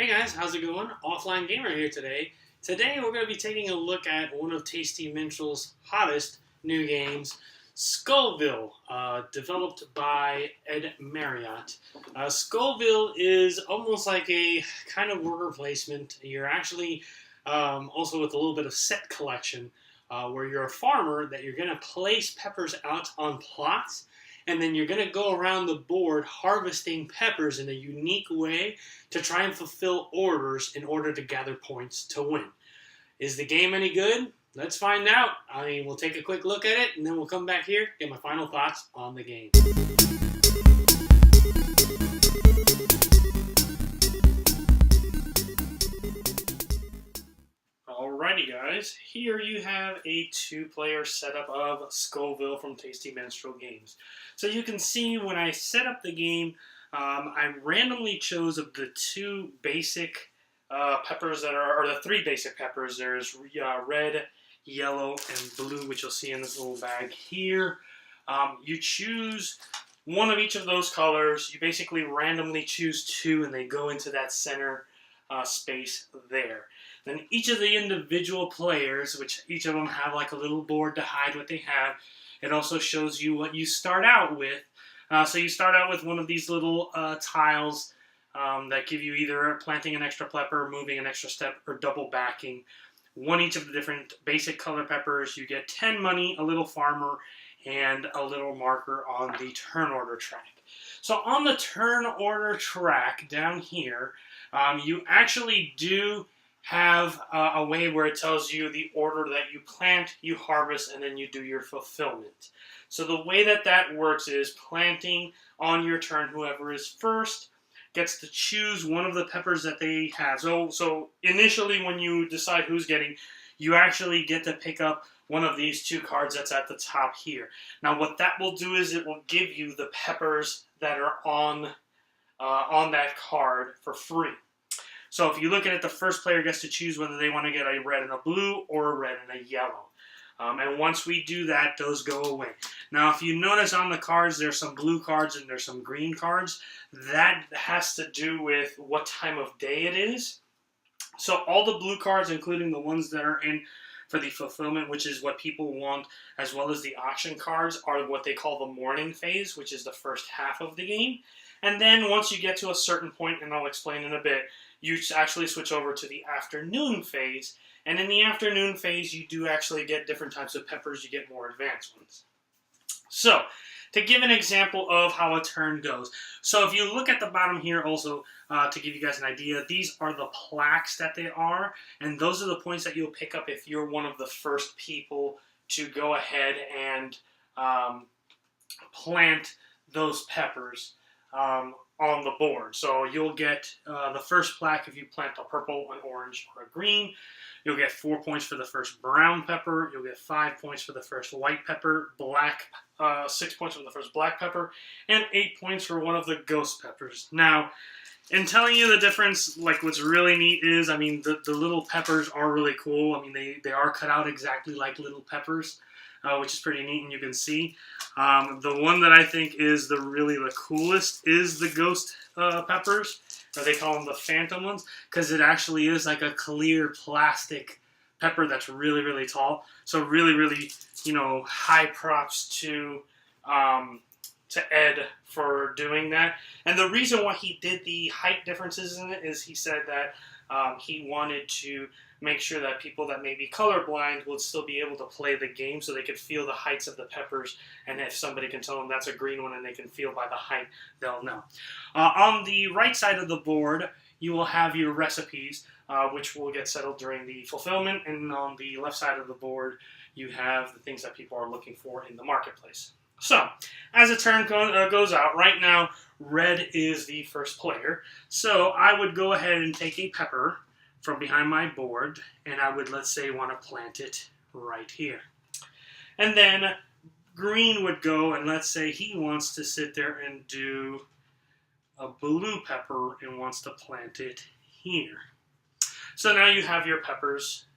Hey guys, how's it going? Offline Gamer here today. Today we're going to be taking a look at one of Tasty Minstrel's hottest new games, Scoville, developed by Ed Marriott. Scoville is almost like a kind of worker placement. You're actually also with a little bit of set collection, where you're a farmer that you're going to place peppers out on plots, and then you're going to go around the board harvesting peppers in a unique way to try and fulfill orders in order to gather points to win. Is the game any good? Let's find out. We'll take a quick look at it, and then we'll come back here, get my final thoughts on the game. Alrighty guys, here you have a two-player setup of Scoville from Tasty Minstrel Games. So you can see when I set up the game, I randomly chose of the two basic peppers that are, or the three basic peppers. There's red, yellow, and blue, which you'll see in this little bag here. You choose one of each of those colors. You basically randomly choose two, and they go into that center space there. Then each of the individual players, which each of them have like a little board to hide what they have, it also shows you what you start out with. So you start out with one of these little tiles that give you either planting an extra pepper, moving an extra step, or double backing. One each of the different basic color peppers. You get 10 money, a little farmer, and a little marker on the turn order track. So on the turn order track down here, you actually do have a way where it tells you the order that you plant, you harvest, and then you do your fulfillment. So the way that that works is planting on your turn, whoever is first gets to choose one of the peppers that they have. So initially when you decide who's getting, you actually get to pick up one of these two cards that's at the top here. Now what that will do is it will give you the peppers that are on that card for free. So if you look at it, the first player gets to choose whether they want to get a red and a blue or a red and a yellow. And once we do that, those go away. Now, if you notice on the cards, there's some blue cards and there's some green cards. That has to do with what time of day it is. So all the blue cards, including the ones that are in for the fulfillment, which is what people want, as well as the auction cards, are what they call the morning phase, which is the first half of the game. And then once you get to a certain point, and I'll explain in a bit, you actually switch over to the afternoon phase. And in the afternoon phase, you do actually get different types of peppers. You get more advanced ones. So, to give an example of how a turn goes. So if you look at the bottom here also, to give you guys an idea, these are the plaques that they are. And those are the points that you'll pick up if you're one of the first people to go ahead and plant those peppers on the board. So you'll get the first plaque if you plant a purple, an orange, or a green. You'll get 4 points for the first brown pepper. You'll get 5 points for the first white pepper, 6 points for the first black pepper, and 8 points for one of the ghost peppers. Now, in telling you the difference, like what's really neat is, the little peppers are really cool. They are cut out exactly like little peppers, which is pretty neat, and you can see. The one that I think is really the coolest is the ghost peppers, or they call them the phantom ones, because it actually is like a clear plastic pepper that's really, really tall. So really, really, high props to Ed for doing that. And the reason why he did the height differences in it is he said that he wanted to make sure that people that may be colorblind would still be able to play the game, so they could feel the heights of the peppers, and if somebody can tell them that's a green one and they can feel by the height, they'll know. On the right side of the board, you will have your recipes, which will get settled during the fulfillment, and on the left side of the board, you have the things that people are looking for in the marketplace. So, as a turn goes out, right now, red is the first player, so I would go ahead and take a pepper from behind my board, and I would, let's say, want to plant it right here. And then green would go, and let's say he wants to sit there and do a blue pepper and wants to plant it here. So now you have your peppers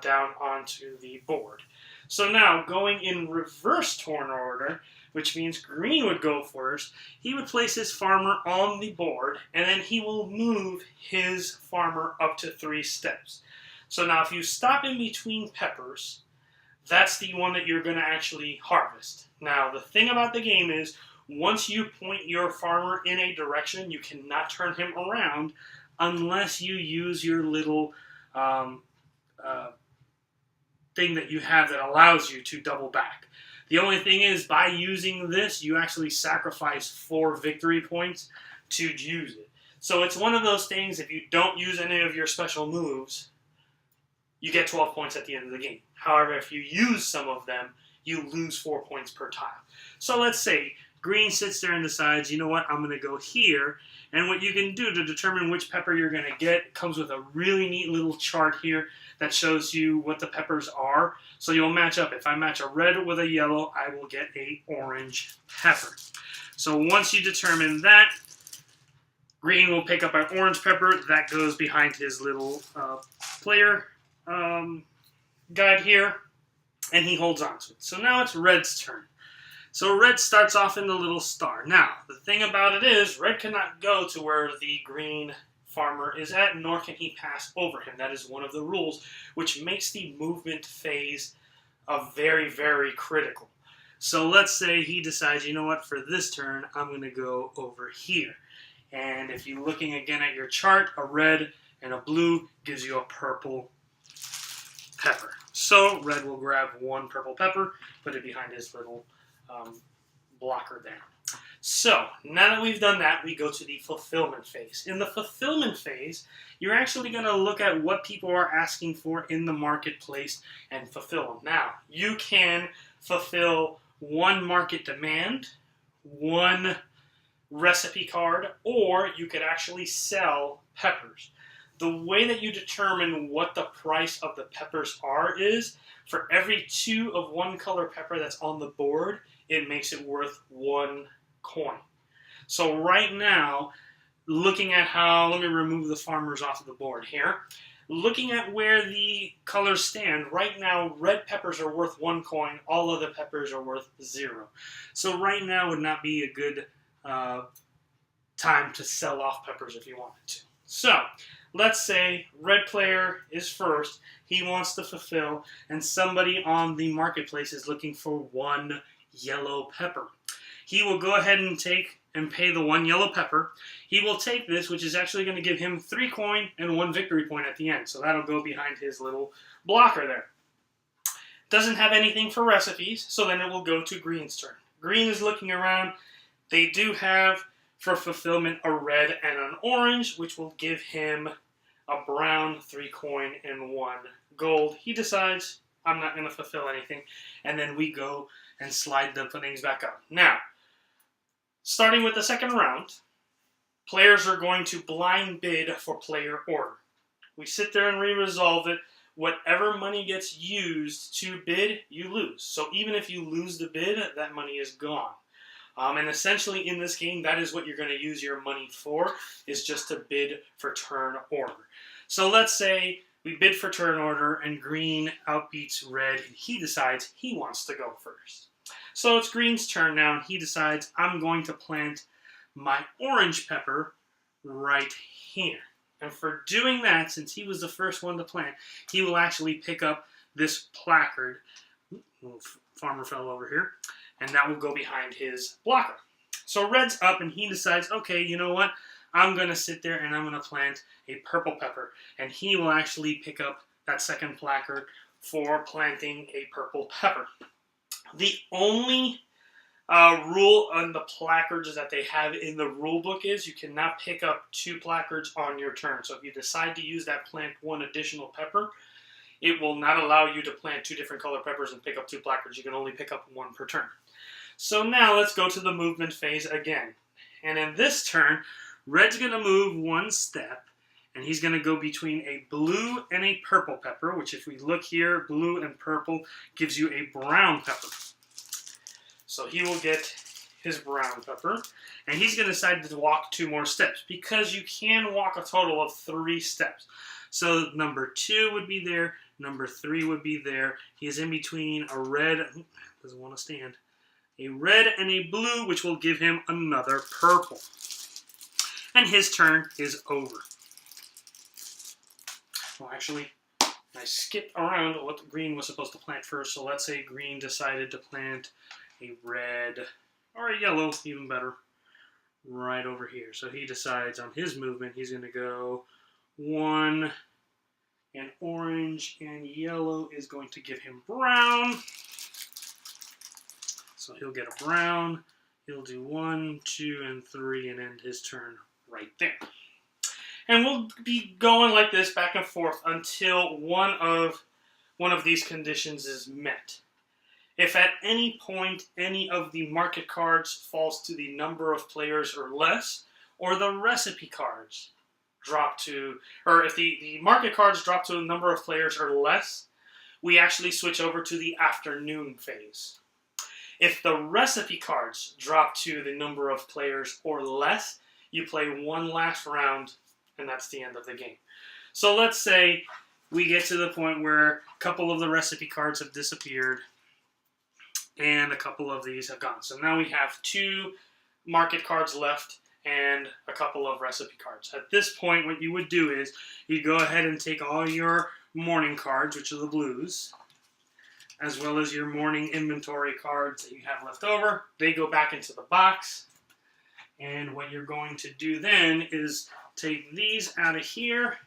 down onto the board. So now, going in reverse turn order, which means green would go first. He would place his farmer on the board, and then he will move his farmer up to 3 steps. So now if you stop in between peppers, that's the one that you're going to actually harvest. Now, the thing about the game is, once you point your farmer in a direction, you cannot turn him around unless you use your little thing that you have that allows you to double back. The only thing is, by using this, you actually sacrifice 4 victory points to use it. So it's one of those things, if you don't use any of your special moves, you get 12 points at the end of the game. However, if you use some of them, you lose 4 points per tile. So let's say green sits there and decides, you know what, I'm going to go here. And what you can do to determine which pepper you're going to get comes with a really neat little chart here that shows you what the peppers are. So you'll match up. If I match a red with a yellow, I will get an orange pepper. So once you determine that, green will pick up an orange pepper. That goes behind his little player guide here, and he holds on to it. So now it's red's turn. So red starts off in the little star. Now, the thing about it is, red cannot go to where the green farmer is at, nor can he pass over him. That is one of the rules, which makes the movement phase very, very critical. So let's say he decides, you know what, for this turn, I'm going to go over here. And if you're looking again at your chart, a red and a blue gives you a purple pepper. So red will grab 1 purple pepper, put it behind his little blocker there. So now that we've done that, we go to the fulfillment phase. In the fulfillment phase, you're actually going to look at what people are asking for in the marketplace and fulfill them. Now, you can fulfill 1 market demand, 1 recipe card, or you could actually sell peppers. The way that you determine what the price of the peppers are is, for every 2 of 1 color pepper that's on the board, it makes it worth 1 coin. So right now, looking at how, let me remove the farmers off of the board here. Looking at where the colors stand, right now red peppers are worth 1 coin, all other peppers are worth 0. So right now would not be a good time to sell off peppers if you wanted to. So, let's say red player is first, he wants to fulfill, and somebody on the marketplace is looking for 1 yellow pepper. He will go ahead and take and pay the 1 yellow pepper. He will take this, which is actually going to give him 3 coin and 1 victory point at the end. So that'll go behind his little blocker there. Doesn't have anything for recipes, so then it will go to green's turn. Green is looking around. They do have, for fulfillment, a red and an orange, which will give him a brown, 3 coin, and 1 gold. He decides, I'm not going to fulfill anything. And then we go and slide the things back up. Now, starting with the second round, players are going to blind bid for player order. We sit there and re-resolve it. Whatever money gets used to bid, you lose. So even if you lose the bid, that money is gone. And essentially in this game, that is what you're going to use your money for, is just to bid for turn order. So let's say we bid for turn order and green outbeats red, and he decides he wants to go first. So it's green's turn now, and he decides, I'm going to plant my orange pepper right here. And for doing that, since he was the first one to plant, he will actually pick up this placard. Farmer fell over here. And that will go behind his blocker. So red's up, and he decides, okay, you know what? I'm going to sit there and I'm going to plant a purple pepper. And he will actually pick up that second placard for planting a purple pepper. The only rule on the placards that they have in the rule book is you cannot pick up 2 placards on your turn. So if you decide to use that plant 1 additional pepper, it will not allow you to plant 2 different color peppers and pick up 2 placards. You can only pick up 1 per turn. So now let's go to the movement phase again. And in this turn, red's going to move 1 step, and he's going to go between a blue and a purple pepper, which if we look here, blue and purple gives you a brown pepper. So he will get his brown pepper, and he's going to decide to walk 2 more steps, because you can walk a total of 3 steps. So number 2 would be there, number 3 would be there. He is in between a red, doesn't want to stand, a red, and a blue, which will give him another purple. And his turn is over. Well, actually, I skipped around what the green was supposed to plant first. So let's say green decided to plant a red or a yellow, even better, right over here. So he decides on his movement, he's going to go 1, and orange and yellow is going to give him brown. So he'll get a brown. He'll do 1, 2, and 3 and end his turn right there. And we'll be going like this back and forth until one of these conditions is met. If at any point any of the market cards falls to the number of players or less, or the recipe cards drop to, or if the market cards drop to a number of players or less, we actually switch over to the afternoon phase. If the recipe cards drop to the number of players or less, you play one last round, and that's the end of the game. So let's say we get to the point where a couple of the recipe cards have disappeared, and a couple of these have gone. So now we have 2 market cards left and a couple of recipe cards. At this point, what you would do is you go ahead and take all your morning cards, which are the blues, as well as your morning inventory cards that you have left over. They go back into the box. And what you're going to do then is take these out of here,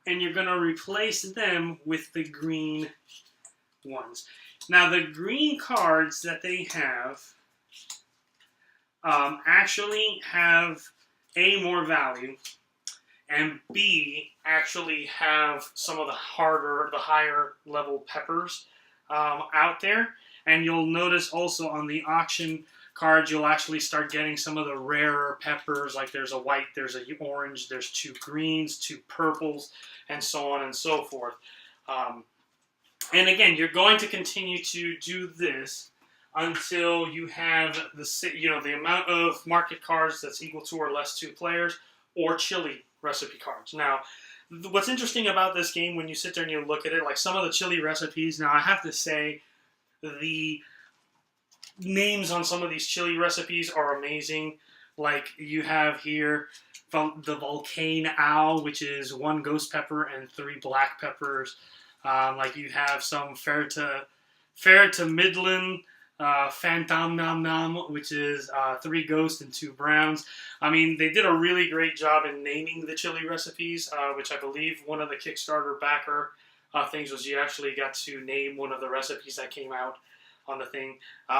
and you're going to replace them with the green ones. Now, the green cards that they have actually have A, more value, and B, actually have some of the higher level peppers out there. And you'll notice also on the auction cards, you'll actually start getting some of the rarer peppers, like there's a white, there's a orange, there's 2 greens, 2 purples, and so on and so forth. And again, you're going to continue to do this until you have the amount of market cards that's equal to or less 2 players, or chili recipe cards. Now, what's interesting about this game, when you sit there and you look at it, like some of the chili recipes, now I have to say the names on some of these chili recipes are amazing. Like you have here the Volcane Owl, which is 1 ghost pepper and 3 black peppers. Like you have some Fair to Midland Phantom Nom Nom, which is 3 ghosts and 2 browns. I mean, they did a really great job in naming the chili recipes, which I believe one of the Kickstarter backer things was you actually got to name one of the recipes that came out on the thing.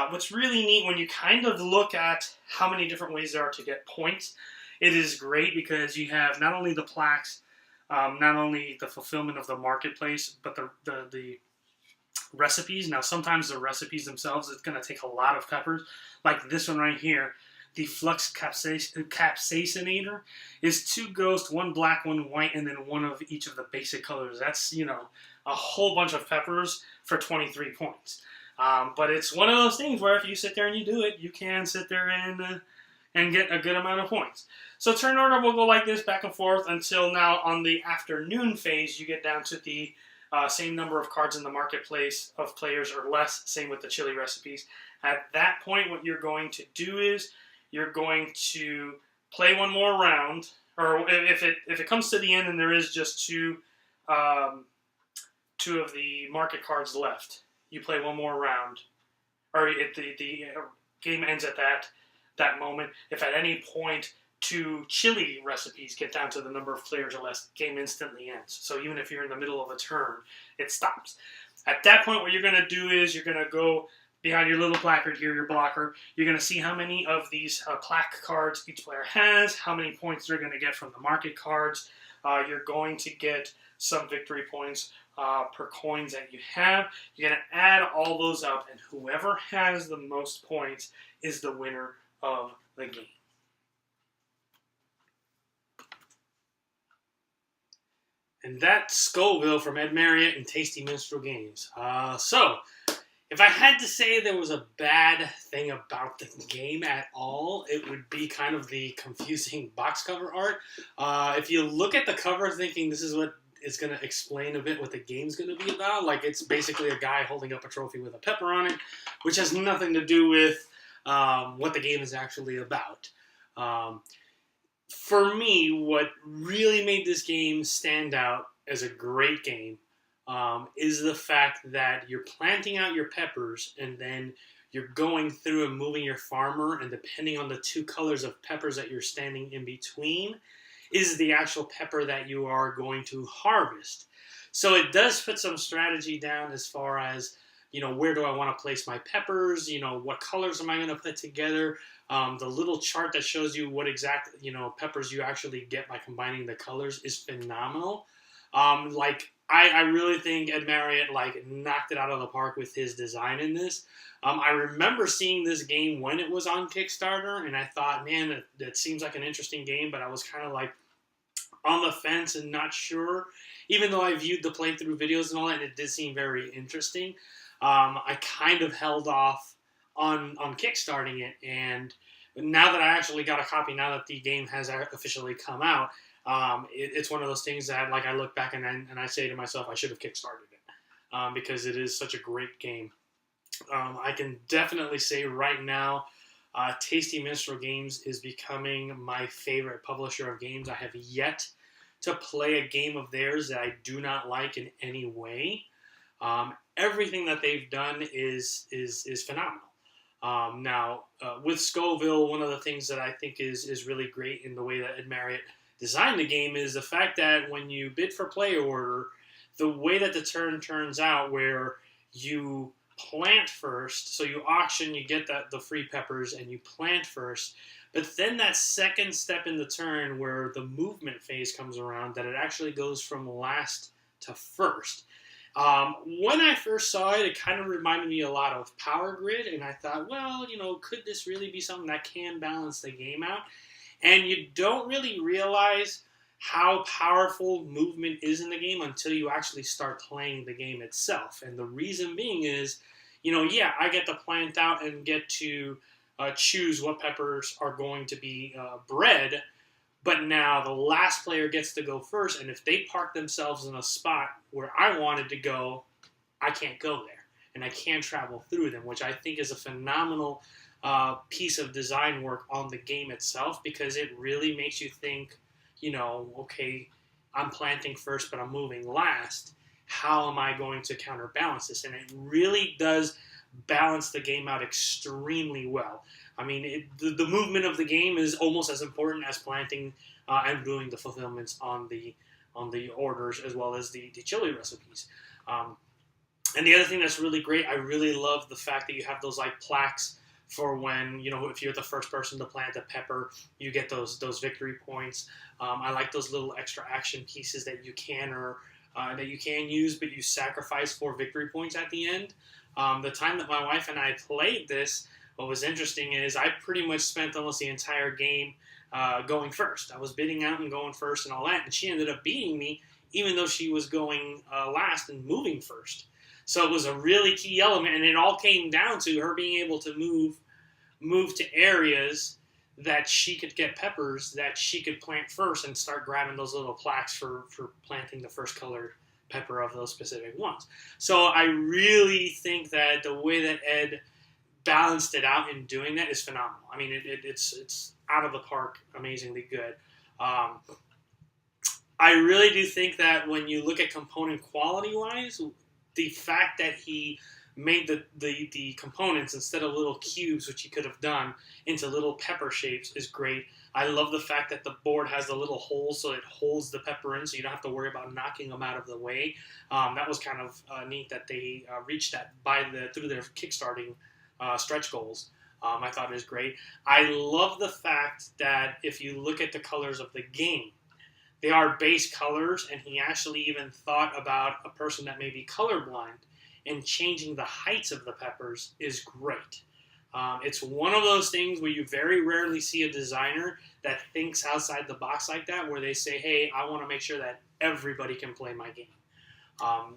What's really neat when you kind of look at how many different ways there are to get points, it is great because you have not only the plaques, not only the fulfillment of the marketplace, but the recipes. Now, sometimes the recipes themselves, it's going to take a lot of peppers. Like this one right here, the Flux Capsaicinator is 2 ghosts, 1 black, 1 white, and then 1 of each of the basic colors. That's, a whole bunch of peppers for 23 points. But it's one of those things where if you sit there and you do it, you can sit there and get a good amount of points. So turn order will go like this back and forth until now on the afternoon phase, you get down to the same number of cards in the marketplace of players or less, same with the chili recipes. At that point, what you're going to do is you're going to play one more round, or if it comes to the end and there is just two of the market cards left, you play one more round, or the game ends at that moment. If at any point 2 chili recipes get down to the number of players or less, the game instantly ends. So even if you're in the middle of a turn, it stops. At that point, what you're going to do is you're going to go behind your little placard here, your blocker. You're going to see how many of these plaque cards each player has, how many points they're going to get from the market cards. You're going to get some victory points per coins that you have. You're going to add all those up, and whoever has the most points is the winner of the game. And that's Scoville from Ed Marriott and Tasty Minstrel Games. So, if I had to say there was a bad thing about the game at all, it would be kind of the confusing box cover art. If you look at the cover thinking this is what is going to explain a bit what the game's going to be about. Like, it's basically a guy holding up a trophy with a pepper on it, which has nothing to do with what the game is actually about. For me, what really made this game stand out as a great game is the fact that you're planting out your peppers, and then you're going through and moving your farmer, and depending on the two colors of peppers that you're standing in between is the actual pepper that you are going to harvest. So it does put some strategy down as far as, where do I want to place my peppers? What colors am I going to put together? The little chart that shows you what exact, peppers you actually get by combining the colors is phenomenal. I really think Ed Marriott knocked it out of the park with his design in this. I remember seeing this game when it was on Kickstarter, and I thought, man, that seems like an interesting game, but I was kind of on the fence and not sure. Even though I viewed the playthrough videos and all that, and it did seem very interesting, I kind of held off on kickstarting it. And now that I actually got a copy, now that the game has officially come out, it's one of those things that I look back and I say to myself, I should have kickstarted it because it is such a great game. I can definitely say right now, Tasty Minstrel Games is becoming my favorite publisher of games. I have yet to play a game of theirs that I do not like in any way. Everything that they've done is phenomenal. Now, with Scoville, one of the things that I think is really great in the way that Ed Marriott designed the game is the fact that when you bid for play order, the way that the turn turns out where you plant first, so you auction, you get the free peppers, and you plant first. But then that second step in the turn where the movement phase comes around, that it actually goes from last to first. When I first saw it, it kind of reminded me a lot of Power Grid, and I thought, well, could this really be something that can balance the game out? And you don't really realize how powerful movement is in the game until you actually start playing the game itself. And the reason being is, I get to plant out and get to choose what peppers are going to be bred, but now the last player gets to go first, and if they park themselves in a spot where I wanted to go, I can't go there, and I can't travel through them, which I think is a phenomenal piece of design work on the game itself, because it really makes you think, okay, I'm planting first, but I'm moving last. How am I going to counterbalance this? And it really does balance the game out extremely well. I mean, the movement of the game is almost as important as planting and doing the fulfillments on the orders, as well as the chili recipes. And the other thing that's really great, I really love the fact that you have those plaques for when, if you're the first person to plant a pepper, you get those victory points. I like those little extra action pieces that you can use, but you sacrifice for victory points at the end. The time that my wife and I played this, what was interesting is I pretty much spent almost the entire game going first. I was bidding out and going first and all that, and she ended up beating me, even though she was going last and moving first. So it was a really key element, and it all came down to her being able to move to areas that she could get peppers that she could plant first and start grabbing those little plaques for planting the first colored pepper of those specific ones. So I really think that the way that Ed balanced it out in doing that is phenomenal. I mean, it's out of the park, amazingly good. I really do think that when you look at component quality-wise, the fact that he made the components, instead of little cubes, which he could have done, into little pepper shapes is great. I love the fact that the board has the little holes so it holds the pepper in, so you don't have to worry about knocking them out of the way. That was kind of neat that they reached that through their kickstarting stretch goals. I thought it was great. I love the fact that if you look at the colors of the game, they are base colors, and he actually even thought about a person that may be colorblind, and changing the heights of the peppers is great. It's one of those things where you very rarely see a designer that thinks outside the box like that, where they say, hey, I want to make sure that everybody can play my game.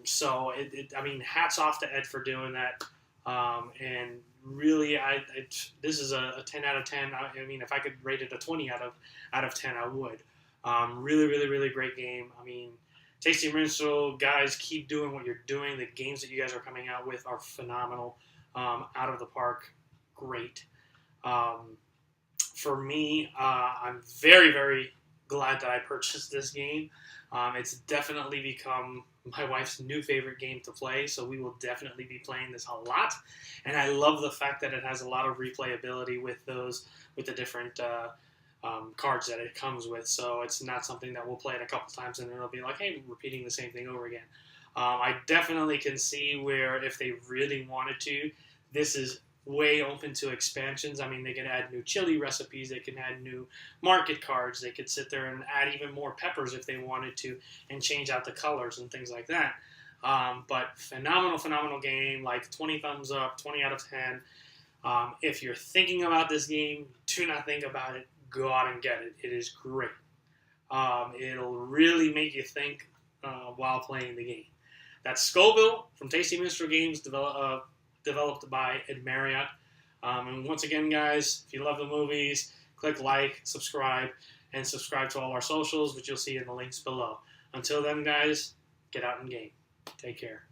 So, I mean, hats off to Ed for doing that. And really, this is a 10 out of 10. I mean, if I could rate it a 20 out of 10, I would. Really, really, really great game. I mean, Tasty Minstrel, guys, keep doing what you're doing. The games that you guys are coming out with are phenomenal. Out of the park, great. For me, I'm very, very glad that I purchased this game. It's definitely become my wife's new favorite game to play, so we will definitely be playing this a lot. And I love the fact that it has a lot of replayability with the different cards that it comes with. So it's not something that we'll play it a couple times and it'll be like, hey, repeating the same thing over again. I definitely can see where if they really wanted to, this is way open to expansions. I mean, they could add new chili recipes, they can add new market cards, they could sit there and add even more peppers if they wanted to and change out the colors and things like that. But phenomenal game, like 20 thumbs up, 20 out of 10. If you're thinking about this game, do not think about it. Go out and get it. It is great. It'll really make you think while playing the game. That's Scoville from Tasty Minstrel Games, developed by Ed Marriott. And once again, guys, if you love the movies, click like, subscribe, and subscribe to all our socials, which you'll see in the links below. Until then, guys, get out and game. Take care.